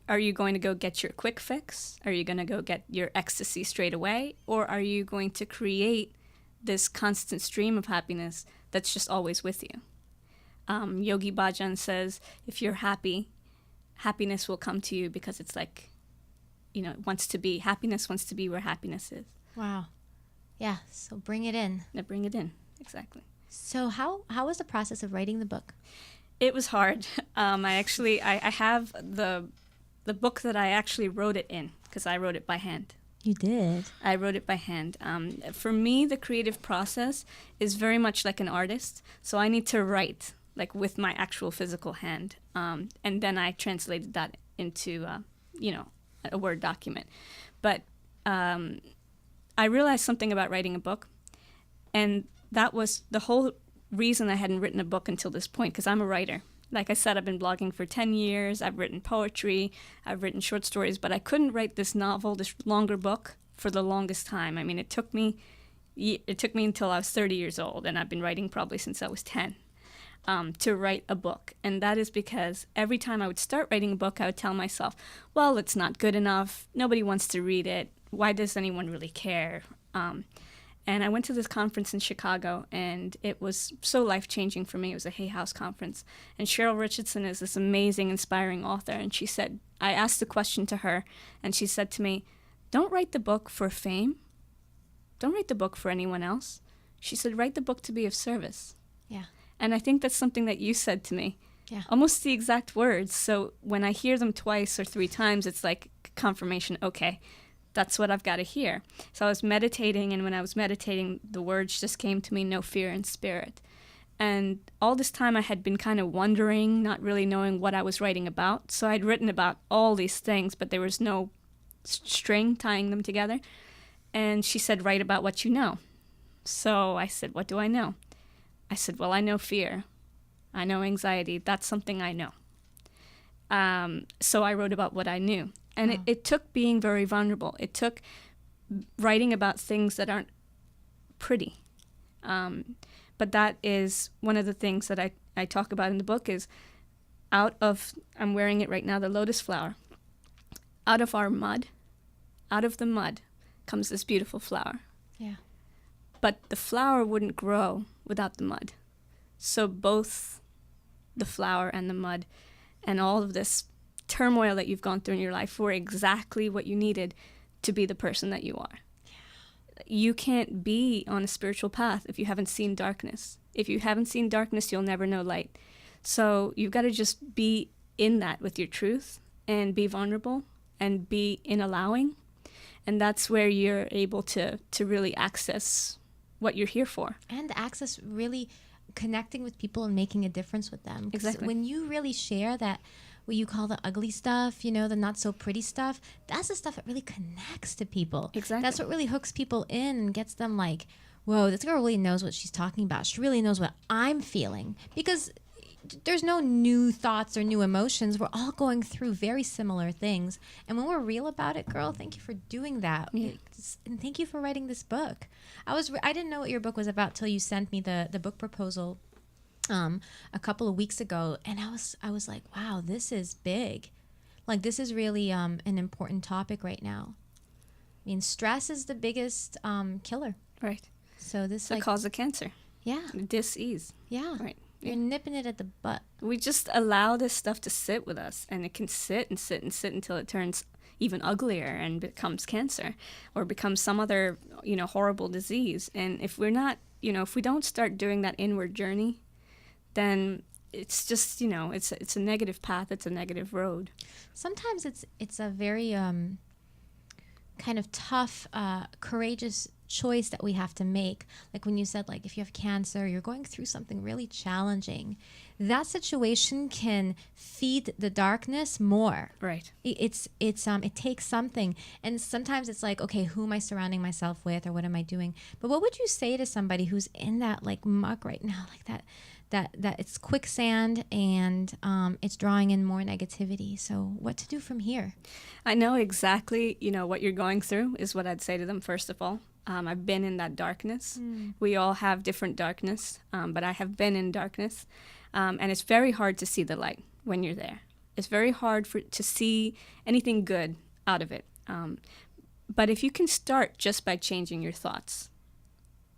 are you going to go get your quick fix? Are you going to go get your ecstasy straight away? Or are you going to create this constant stream of happiness that's just always with you? Yogi Bhajan says, if you're happy, happiness will come to you, because it's like, you know, happiness wants to be where happiness is. Wow. Yeah, so bring it in. Now bring it in, exactly. So how was the process of writing the book? It was hard. I have the book that I actually wrote it in, because I wrote it by hand. You did? I wrote it by hand. For me, the creative process is very much like an artist, so I need to write like with my actual physical hand. And then I translated that into, you know, a Word document. But I realized something about writing a book, and that was the whole reason I hadn't written a book until this point, because I'm a writer. Like I said, I've been blogging for 10 years. I've written poetry. I've written short stories, but I couldn't write this novel, this longer book, for the longest time. I mean, it took me until I was 30 years old, and I've been writing probably since I was 10. To write a book. And that is because every time I would start writing a book, I would tell myself, well, it's not good enough. Nobody wants to read it. Why does anyone really care? And I went to this conference in Chicago, and it was so life-changing for me. It was a Hay House conference. And Cheryl Richardson is this amazing, inspiring author. And she said, I asked the question to her, and she said to me, don't write the book for fame. Don't write the book for anyone else. She said, write the book to be of service. Yeah. And I think that's something that you said to me. Yeah. Almost the exact words. So when I hear them twice or 3 times, it's like confirmation, okay, that's what I've got to hear. So I was meditating, and when I was meditating, the words just came to me, no fear in spirit. And all this time I had been kind of wondering, not really knowing what I was writing about. So I'd written about all these things, but there was no string tying them together. And she said, write about what you know. So I said, what do I know? I said, well, I know fear. I know anxiety. That's something I know. So I wrote about what I knew. And it took being very vulnerable. It took writing about things that aren't pretty. But that is one of the things that I talk about in the book is I'm wearing it right now, the lotus flower. Out of the mud comes this beautiful flower. Yeah. But the flower wouldn't grow without the mud. So both the flower and the mud and all of this turmoil that you've gone through in your life were exactly what you needed to be the person that you are. Yeah. You can't be on a spiritual path if you haven't seen darkness. If you haven't seen darkness, you'll never know light. So you've got to just be in that with your truth and be vulnerable and be in allowing. And that's where you're able to really access what you're here for. And access really connecting with people and making a difference with them. Exactly. When you really share that, what you call the ugly stuff, you know, the not so pretty stuff, that's the stuff that really connects to people. Exactly. That's what really hooks people in and gets them like, whoa, this girl really knows what she's talking about. She really knows what I'm feeling. Because there's no new thoughts or new emotions. We're all going through very similar things. And when we're real about it, girl, thank you for doing that. Yeah. And thank you for writing this book. I didn't know what your book was about till you sent me the book proposal a couple of weeks ago. And I was like, wow, this is big. Like, this is really an important topic right now. I mean, stress is the biggest killer. Right. So this It's the cause of cancer. Yeah. Dis-ease. Yeah. Right. You're nipping it at the butt. We just allow this stuff to sit with us, and it can sit and sit and sit until it turns even uglier and becomes cancer or becomes some other, horrible disease. And if we're not, if we don't start doing that inward journey, then it's just, it's a negative path. It's a negative road. Sometimes it's a very kind of tough, courageous choice that we have to make. Like when you said, like, if you have cancer, you're going through something really challenging, that situation can feed the darkness more. Right. It takes something. And sometimes it's like, okay, who am I surrounding myself with, or what am I doing? But what would you say to somebody who's in that like muck right now, like that it's quicksand, and it's drawing in more negativity? So what to do from here? I know exactly, what you're going through is what I'd say to them, first of all. I've been in that darkness. We all have different darkness, but I have been in darkness. And it's very hard to see the light when you're there. It's very hard to see anything good out of it. But if you can start just by changing your thoughts,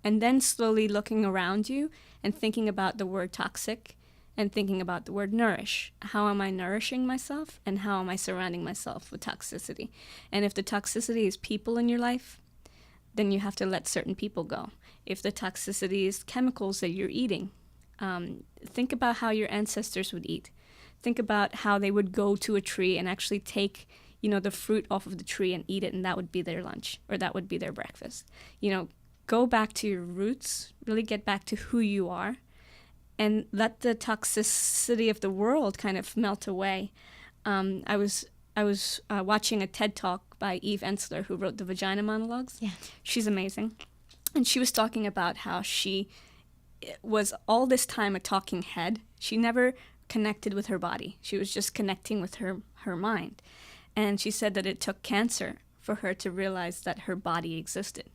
and then slowly looking around you and thinking about the word toxic and thinking about the word nourish. How am I nourishing myself, and how am I surrounding myself with toxicity? And if the toxicity is people in your life, then you have to let certain people go. If the toxicity is chemicals that you're eating, think about how your ancestors would eat. Think about how they would go to a tree and actually take, the fruit off of the tree and eat it, and that would be their lunch, or that would be their breakfast. Go back to your roots, really get back to who you are, and let the toxicity of the world kind of melt away. I was watching a TED Talk by Eve Ensler, who wrote the Vagina Monologues. Yeah. She's amazing. And she was talking about how she was all this time a talking head. She never connected with her body. She was just connecting with her mind. And she said that it took cancer for her to realize that her body existed,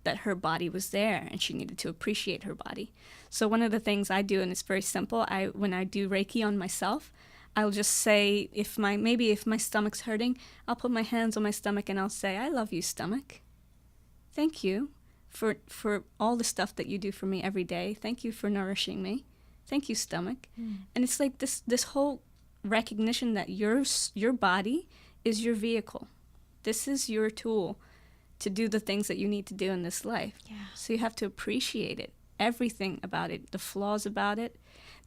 that her body was there, and she needed to appreciate her body. So one of the things I do, and it's very simple, when I do Reiki on myself, I'll just say, if my stomach's hurting, I'll put my hands on my stomach and I'll say, I love you, stomach. Thank you for all the stuff that you do for me every day. Thank you for nourishing me. Thank you, stomach. And it's like this whole recognition that your body is your vehicle. This is your tool to do the things that you need to do in this life. Yeah. So you have to appreciate it, everything about it, the flaws about it,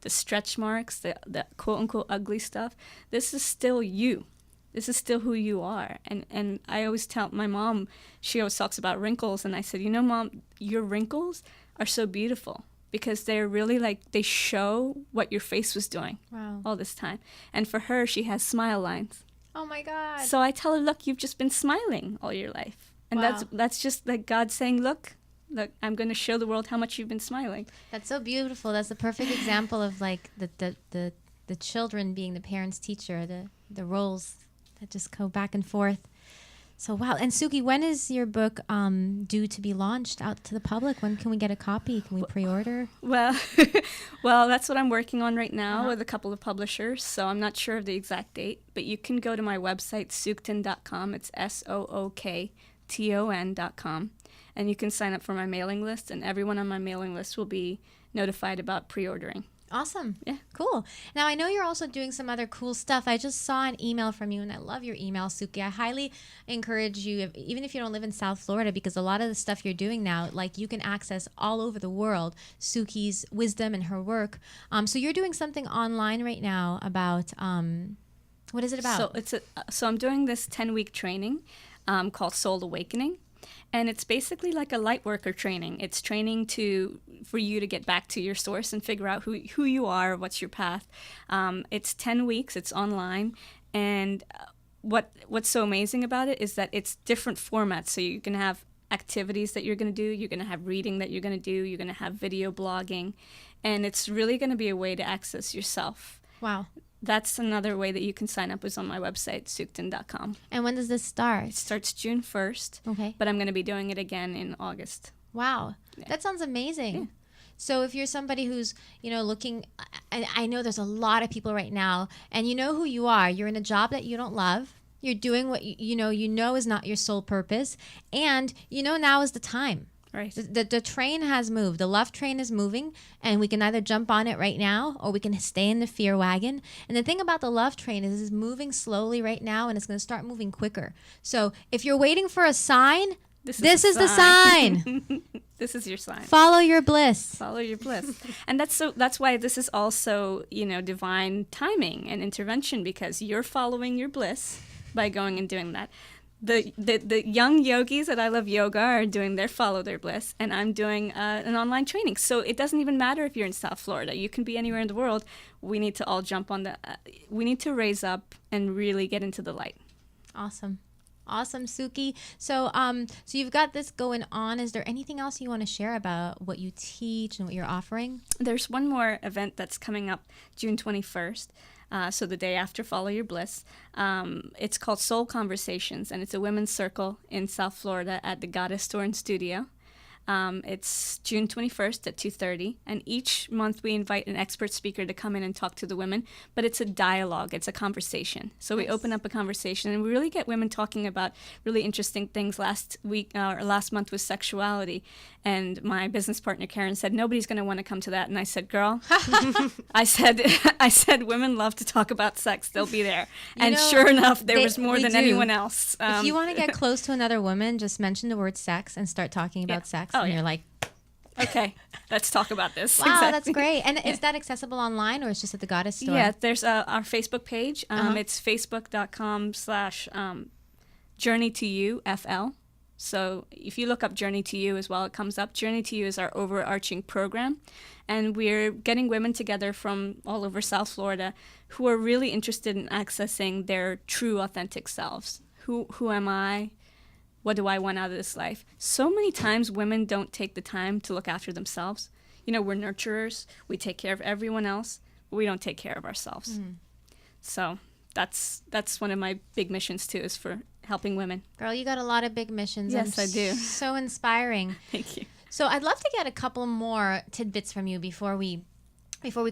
the stretch marks, the quote-unquote ugly stuff. This is still you. This is still who you are. And I always tell my mom, she always talks about wrinkles, and I said, Mom, your wrinkles are so beautiful because they're really like, they show what your face was doing all this time. And for her, she has smile lines. Oh my God. So I tell her, look, you've just been smiling all your life. And that's just like God saying, look, I'm going to show the world how much you've been smiling. That's so beautiful. That's a perfect example of like the children being the parents' teacher, the roles that just go back and forth. So wow. And Sookie, when is your book due to be launched out to the public? When can we get a copy? Can we pre-order? Well, that's what I'm working on right now with a couple of publishers. So I'm not sure of the exact date, but you can go to my website, sookton.com. It's SOOKTON.com. And you can sign up for my mailing list, and everyone on my mailing list will be notified about pre-ordering. Awesome. Yeah. Cool. Now, I know you're also doing some other cool stuff. I just saw an email from you, and I love your email, Sookie. I highly encourage you, even if you don't live in South Florida, because a lot of the stuff you're doing now, like, you can access all over the world Sookie's wisdom and her work. So you're doing something online right now about, what is it about? So I'm doing this 10-week training called Soul Awakening. And it's basically like a light worker training. It's training for you to get back to your source and figure out who you are, what's your path. It's 10 weeks. It's online. And what's so amazing about it is that it's different formats. So you can have activities that you're going to do. You're going to have reading that you're going to do. You're going to have video blogging. And it's really going to be a way to access yourself. Wow. That's another way that you can sign up is on my website, sookton.com. And when does this start? It starts June 1st. Okay. But I'm going to be doing it again in August. Wow. Yeah. That sounds amazing. Yeah. So if you're somebody who's, looking, I know there's a lot of people right now, and you know who you are. You're in a job that you don't love. You're doing what you know is not your sole purpose. And now is the time. Right. The train has moved. The love train is moving, and we can either jump on it right now or we can stay in the fear wagon. And the thing about the love train is it's moving slowly right now, and it's going to start moving quicker. So if you're waiting for a sign, this is the sign. This is your sign. Follow your bliss. Follow your bliss. And that's why this is also, divine timing and intervention, because you're following your bliss by going and doing that. the young yogis at I Love Yoga are doing their Follow Their Bliss, and I'm doing an online training. So it doesn't even matter if you're in South Florida. You can be anywhere in the world. We need to all jump on we need to raise up and really get into the light. Awesome. Awesome, Sookie. So so you've got this going on. Is there anything else you want to share about what you teach and what you're offering? There's one more event that's coming up June 21st. So the day after Follow Your Bliss. It's called Soul Conversations, and it's a women's circle in South Florida at the Goddess Store and Studio. It's June 21st at 2:30, and each month we invite an expert speaker to come in and talk to the women, but it's a dialogue, it's a conversation. So we open up a conversation, and we really get women talking about really interesting things. Last month was sexuality, and my business partner Karen said, nobody's going to want to come to that, and I said, girl, I said women love to talk about sex, they'll be there. Sure enough, there was more than anyone else. If you want to get close to another woman, just mention the word sex and start talking about sex. And you're like, okay, let's talk about this. Wow, exactly. That's great. And is that accessible online, or it's just at the Goddess Store? Yeah, there's our Facebook page. It's facebook.com/journey2ufl. So if you look up Journey to You as well, it comes up. Journey to You is our overarching program. And we're getting women together from all over South Florida who are really interested in accessing their true, authentic selves. Who am I? What do I want out of this life? So many times women don't take the time to look after themselves. You know, we're nurturers. We take care of everyone else, but we don't take care of ourselves. So that's one of my big missions too, is for helping women. Girl, you got a lot of big missions. Yes, I do. So inspiring. Thank you. So I'd love to get a couple more tidbits from you before we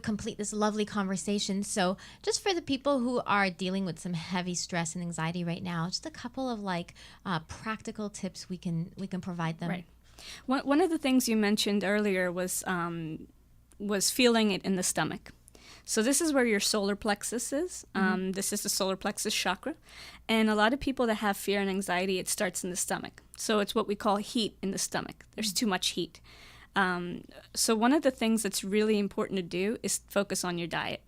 complete this lovely conversation. So just for the people who are dealing with some heavy stress and anxiety right now, just a couple of practical tips we can provide them. Right. One of the things you mentioned earlier was feeling it in the stomach. So this is where your solar plexus is. This is the solar plexus chakra. And a lot of people that have fear and anxiety, it starts in the stomach. So it's what we call heat in the stomach. There's too much heat. So one of the things that's really important to do is focus on your diet.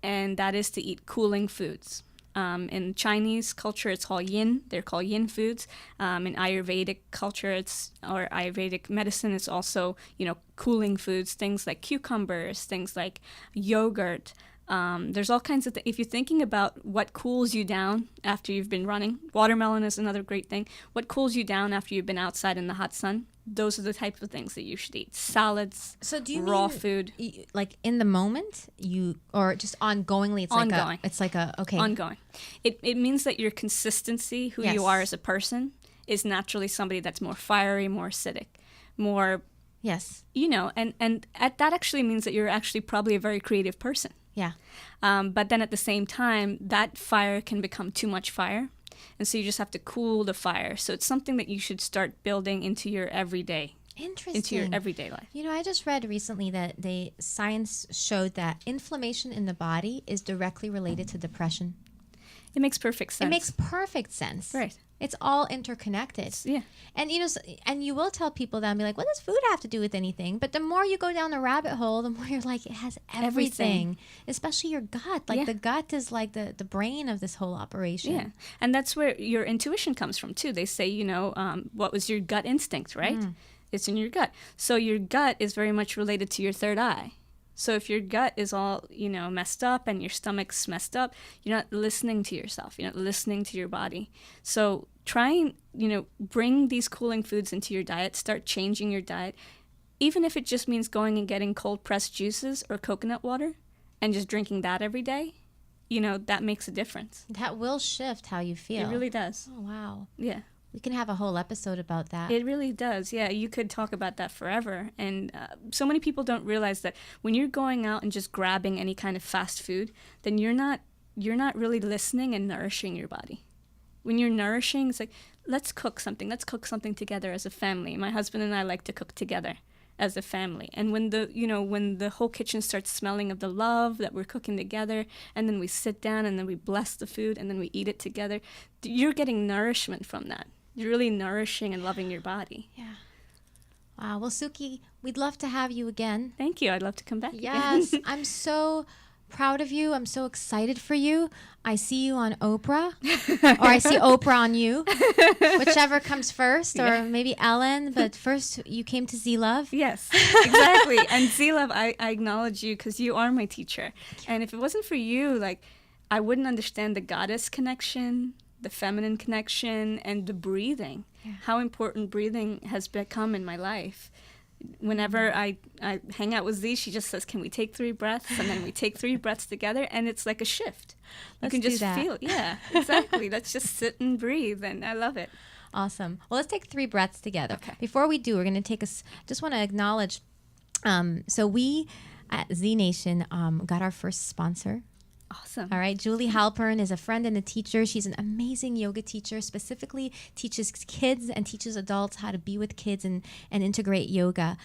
And that is to eat cooling foods. In Chinese culture, it's called yin. They're called yin foods. In Ayurvedic culture, or Ayurvedic medicine, it's also, cooling foods, things like cucumbers, things like yogurt. There's all kinds of things. If you're thinking about what cools you down after you've been running, watermelon is another great thing. What cools you down after you've been outside in the hot sun? Those are the types of things that you should eat. Salads, so do you raw mean, food. Like in the moment, or just ongoingly? It's ongoing. Okay. Ongoing. It means that your consistency, who you are as a person, is naturally somebody that's more fiery, more acidic, more. Yes. And that actually means that you're actually probably a very creative person. Yeah. But then at the same time, that fire can become too much fire. And so you just have to cool the fire. So it's something that you should start building into your everyday. Interesting. Into your everyday life. I just read recently that science showed that inflammation in the body is directly related to depression. It makes perfect sense. It makes perfect sense. Right. It's all interconnected. Yeah. And and you will tell people that and be like, what does food have to do with anything? But the more you go down the rabbit hole, the more you're like, it has everything. Especially your gut. The gut is like the brain of this whole operation. Yeah. And that's where your intuition comes from too. They say, what was your gut instinct, right? It's in your gut. So your gut is very much related to your third eye. So if your gut is all, messed up and your stomach's messed up, you're not listening to yourself. You're not listening to your body. So try and, bring these cooling foods into your diet. Start changing your diet. Even if it just means going and getting cold pressed juices or coconut water and just drinking that every day, that makes a difference. That will shift how you feel. It really does. Oh, wow. Yeah. We can have a whole episode about that. It really does. Yeah, you could talk about that forever. And so many people don't realize that when you're going out and just grabbing any kind of fast food, then you're not really listening and nourishing your body. When you're nourishing, it's like, let's cook something. Let's cook something together as a family. My husband and I like to cook together as a family. And when the whole kitchen starts smelling of the love that we're cooking together, and then we sit down and then we bless the food and then we eat it together, you're getting nourishment from that. You're really nourishing and loving your body. Yeah. Wow. Well, Sookie, we'd love to have you again. Thank you. I'd love to come back. Yes. I'm so proud of you. I'm so excited for you. I see you on Oprah, or I see Oprah on you, whichever comes first, or maybe Ellen. But first, you came to Z Love. Yes, exactly. And Z Love, I acknowledge you because you are my teacher. And if it wasn't for you, like, I wouldn't understand the goddess connection, the feminine connection, and the breathing. Yeah. How important breathing has become in my life. Whenever I hang out with Z, she just says, "Can we take 3 breaths?" And then we take 3 breaths together, and it's like a shift. You can just feel it. Yeah, exactly. Let's just sit and breathe, and I love it. Awesome. Well, let's take 3 breaths together. Okay. Before we do, we're going to take just want to acknowledge, so we at ZNation got our first sponsor. Awesome. All right. Julie Halpern is a friend and a teacher. She's an amazing yoga teacher, specifically teaches kids and teaches adults how to be with kids and integrate yoga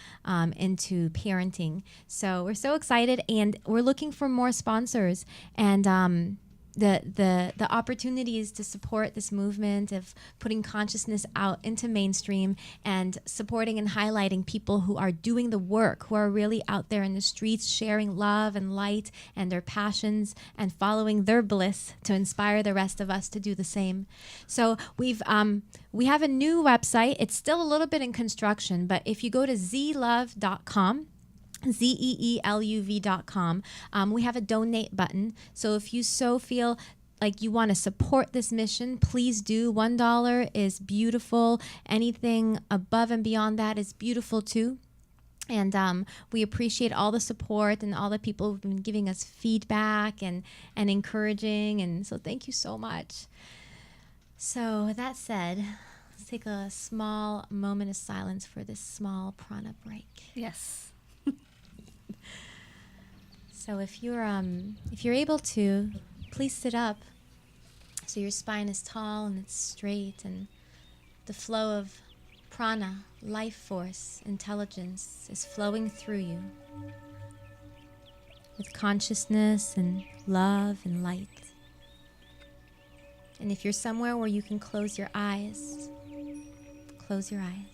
into parenting. So we're so excited, and we're looking for more sponsors. And the opportunities to support this movement of putting consciousness out into mainstream and supporting and highlighting people who are doing the work, who are really out there in the streets sharing love and light and their passions and following their bliss to inspire the rest of us to do the same. So we have a new website. It's still a little bit in construction, but if you go to zlove.com, zeeluv.com. We have a donate button. So if you so feel like you want to support this mission, please do. $1 is beautiful. Anything above and beyond that is beautiful too. And we appreciate all the support and all the people who've been giving us feedback and encouraging. And so thank you so much. So with that said, let's take a small moment of silence for this small prana break. Yes. So if you're able to, please sit up so your spine is tall and it's straight, and the flow of prana, life force, intelligence is flowing through you with consciousness and love and light. And if you're somewhere where you can close your eyes, close your eyes.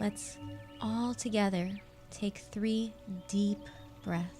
Let's all together take 3 deep breaths.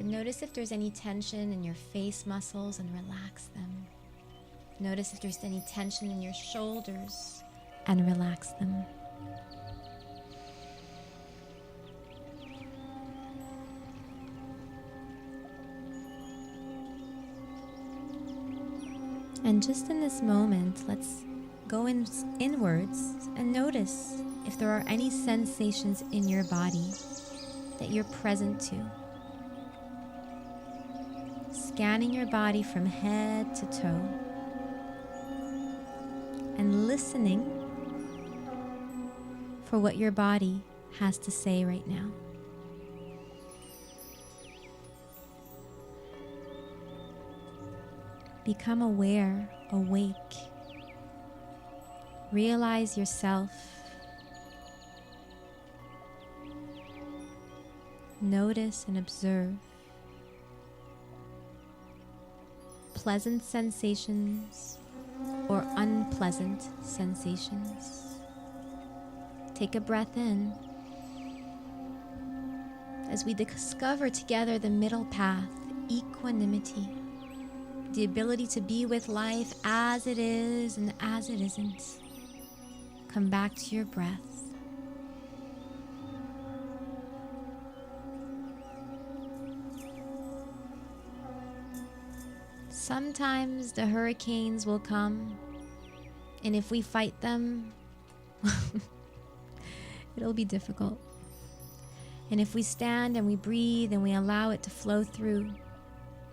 Notice if there's any tension in your face muscles and relax them. Notice if there's any tension in your shoulders and relax them. And just in this moment, let's go inwards and notice if there are any sensations in your body that you're present to. Scanning your body from head to toe and listening for what your body has to say right now. Become aware, awake. Realize yourself. Notice and observe. Pleasant sensations or unpleasant sensations. Take a breath in as we discover together the middle path, equanimity, the ability to be with life as it is and as it isn't. Come back to your breath. Sometimes the hurricanes will come, and if we fight them, it'll be difficult. And if we stand and we breathe and we allow it to flow through,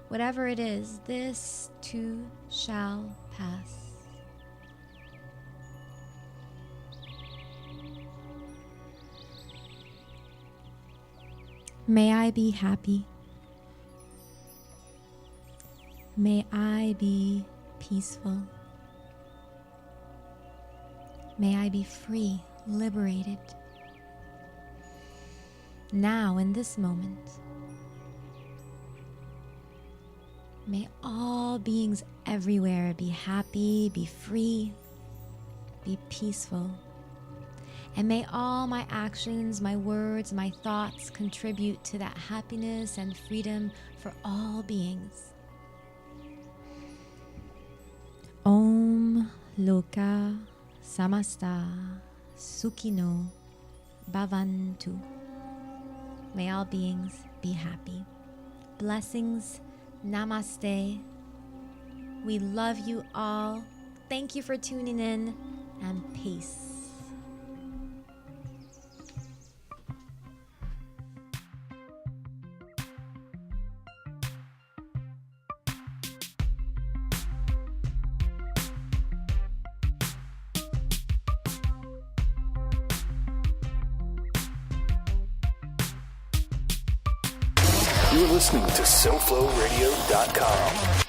whatever it is, this too shall pass. May I be happy. May I be peaceful. May I be free, liberated. Now, in this moment, may all beings everywhere be happy, be free, be peaceful. And may all my actions, my words, my thoughts contribute to that happiness and freedom for all beings. Om Loka Samasta Sukhino Bhavantu. May all beings be happy. Blessings. Namaste. We love you all. Thank you for tuning in, and peace. You're listening to SoFloRadio.com.